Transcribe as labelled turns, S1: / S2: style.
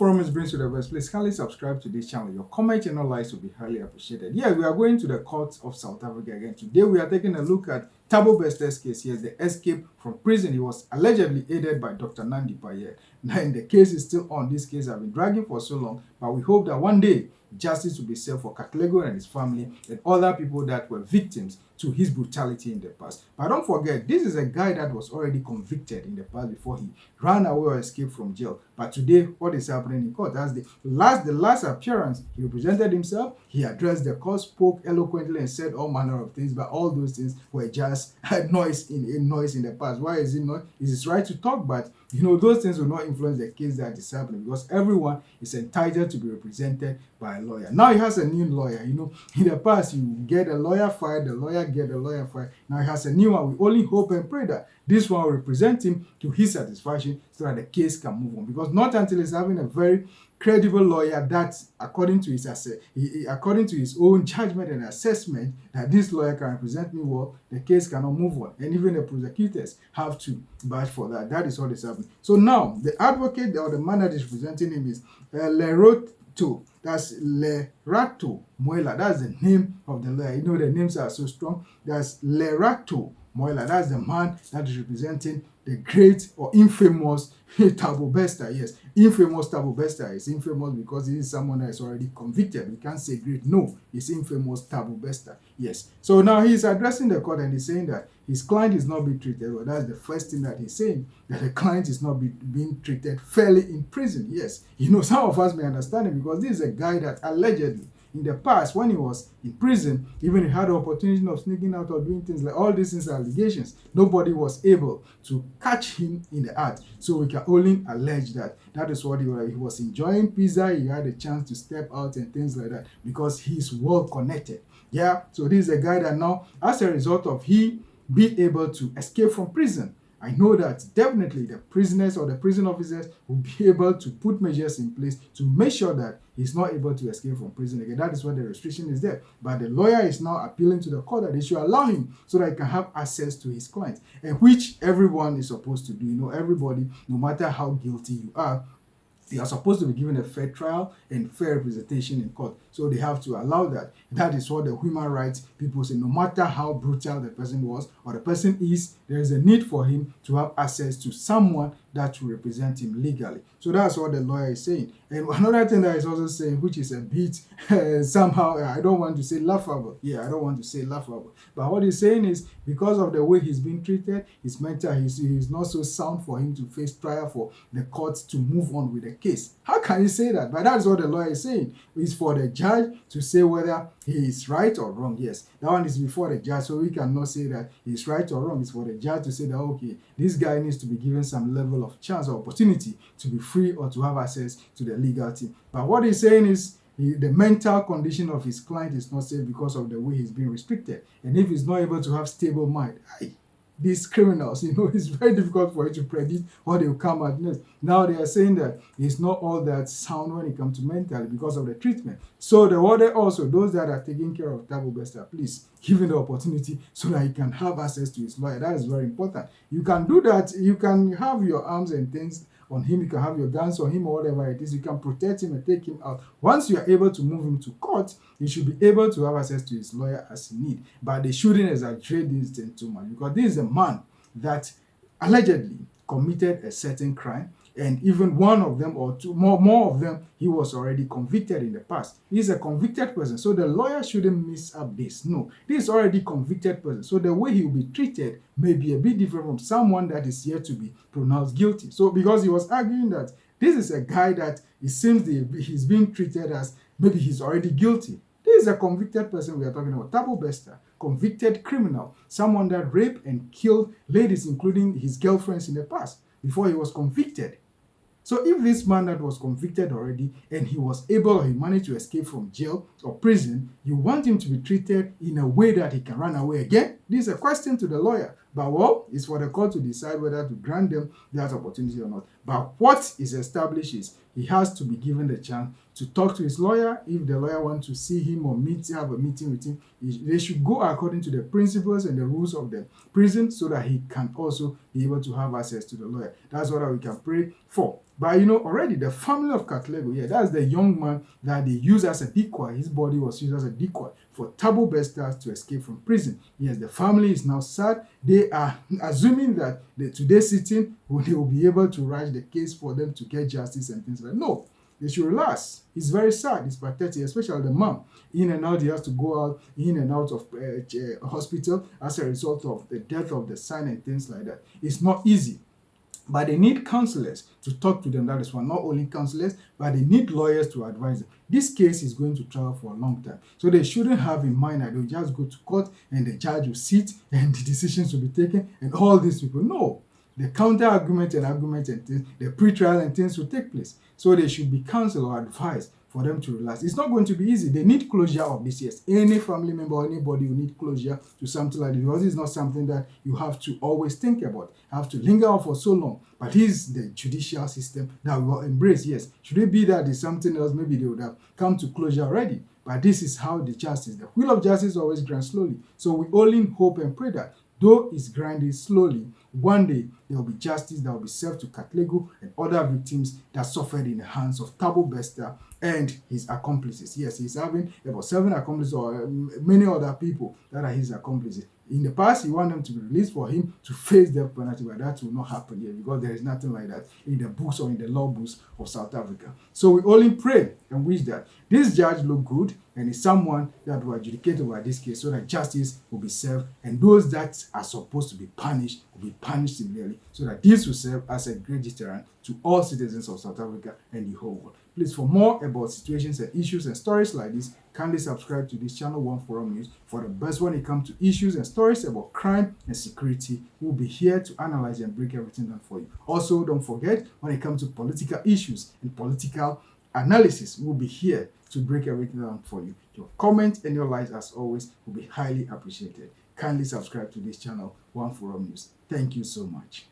S1: Forum is brings to the best. Please kindly subscribe to this channel. Your comment and your likes will be highly appreciated. Yeah, we are going to the court of South Africa again. Today we are taking a look at Thabo Bester's case. Here's the escape from prison. He was allegedly aided by Dr. Nandi Paye. Now, the case is still on. This case has been dragging for so long, but we hope that one day justice will be served for Katlego and his family and other people that were victims to his brutality in the past. But don't forget, this is a guy that was already convicted in the past before he ran away or escaped from jail. But today, what is happening in court? That's the last appearance. He represented himself, he addressed the court, spoke eloquently and said all manner of things, but all those things were just noise in the past. Why is it not? It is right to talk, but those things will not influence the case that is happening, because everyone is entitled to be represented by a lawyer. Now he has a new lawyer. In the past, you get a lawyer fired, the lawyer get a lawyer fired. Now he has a new one. We only hope and pray that this one will represent him to his satisfaction so that the case can move on. Because not until he's having a very credible lawyer that, according to his own judgment and assessment, that this lawyer can represent me well, the case cannot move on. And even the prosecutors have to badge for that. That is what is happening. So now, the advocate or the man that is representing him is Lerato. That's Lerato Moela. That's the name of the lawyer. The names are so strong. That's Lerato Moela. That's the man that is representing the great or infamous Thabo Bester. Yes, infamous Thabo Bester is infamous because he is someone that is already convicted. We can't say great. No, he's infamous Thabo Bester. Yes. So now he's addressing the court and he's saying that his client is not being treated well. That's the first thing that he's saying, that the client is not being treated fairly in prison. Yes. Some of us may understand it because this is a guy that allegedly, in the past, when he was in prison, even he had the opportunity of sneaking out or doing things like all these things are allegations. Nobody was able to catch him in the act. So we can only allege that that is what he was enjoying pizza. He had a chance to step out and things like that because he's well connected. Yeah. So this is a guy that now, as a result of he be able to escape from prison, I know that definitely the prisoners or the prison officers will be able to put measures in place to make sure that he's not able to escape from prison again. That is why the restriction is there. But the lawyer is now appealing to the court that they should allow him so that he can have access to his client, and which everyone is supposed to do. Everybody, no matter how guilty you are, they are supposed to be given a fair trial and fair representation in court. So they have to allow that. That is what the human rights people say. No matter how brutal the person was or the person is, there is a need for him to have access to someone that will represent him legally. So that's what the lawyer is saying. And another thing that he's also saying, which is a bit somehow, I don't want to say laughable. Yeah, I don't want to say laughable. But what he's saying is, because of the way he's been treated, his mental, he's not so sound for him to face trial for the court to move on with the case. How can you say that? But that's what the lawyer is saying. It's for the judge to say whether he is right or wrong. Yes, that one is before the judge, so we cannot say that he's right or wrong. It's for the judge to say that, okay, this guy needs to be given some level of chance or opportunity to be free or to have access to the legal team. But what he's saying is, the mental condition of his client is not safe because of the way he's being restricted. And if he's not able to have stable mind, these criminals, it's very difficult for you to predict what they will come at next. Now they are saying that it's not all that sound when it comes to mental because of the treatment. So the order also, those that are taking care of Thabo Bester, please give him the opportunity so that he can have access to his lawyer. That is very important. You can do that. You can have your arms and things on him. You can have your guns on him or whatever it is. You can protect him and take him out. Once you are able to move him to court, he should be able to have access to his lawyer as he need. But they shouldn't exaggerate this thing too much, because this is a man that allegedly committed a certain crime, and even one of them or two more of them, he was already convicted in the past. He's a convicted person, so the lawyer shouldn't miss up this. No, this is already convicted person, so the way he will be treated may be a bit different from someone that is yet to be pronounced guilty. So because he was arguing that this is a guy that it seems he's being treated as maybe he's already guilty. This is a convicted person we are talking about. Thabo Bester, convicted criminal, someone that raped and killed ladies, including his girlfriends in the past, before he was convicted. So if this man that was convicted already and he managed to escape from jail or prison, you want him to be treated in a way that he can run away again? This is a question to the lawyer. But well, it's for the court to decide whether to grant them that opportunity or not. But what is established is he has to be given the chance to talk to his lawyer. If the lawyer wants to see him or have a meeting with him, they should go according to the principles and the rules of the prison so that he can also be able to have access to the lawyer. That's what we can pray for. But already the family of Katlego, that's the young man that they use as a decoy. His body was used as a decoy for Thabo Bester to escape from prison. Yes, the family is now sad. They are assuming that today's sitting, they will be able to write the case for them to get justice and things like that. No, they should relax. It's very sad. It's pathetic, especially the mom. In and out, he has to go out, in and out of hospital as a result of the death of the son and things like that. It's not easy. But they need counselors to talk to them. That is one. Not only counselors, but they need lawyers to advise them. This case is going to travel for a long time. So they shouldn't have in mind that they'll just go to court and the judge will sit and the decisions will be taken and all these people. No. The counter argument and things, the pre-trial and things will take place. So they should be counseled or advised for them to relax. It's not going to be easy. They need closure of this. Yes, any family member or anybody will need closure to something like this, because it's not something that you have to always think about, have to linger on for so long. But here's the judicial system that we will embrace. Yes, should it be that it's something else, maybe they would have come to closure already. But this is how the wheel of justice always grinds slowly. So we only hope and pray that though it's grinding slowly, one day there will be justice that will be served to Katlego and other victims that suffered in the hands of Thabo Bester and his accomplices. Yes, he's having about 7 accomplices or many other people that are his accomplices. In the past, he wanted them to be released for him to face death penalty, but that will not happen here because there is nothing like that in the books or in the law books of South Africa. So we only pray and wish that this judge look good and is someone that will adjudicate over this case so that justice will be served and those that are supposed to be punished will be punished severely so that this will serve as a great deterrent to all citizens of South Africa and the whole world. Please, for more about situations and issues and stories like this, kindly subscribe to this channel, One Forum News, for the best when it comes to issues and stories about crime and security. We'll be here to analyze and break everything down for you. Also, don't forget, when it comes to political issues and political analysis, we'll be here to break everything down for you. Your comments and your likes, as always, will be highly appreciated. Kindly subscribe to this channel, One Forum News. Thank you so much.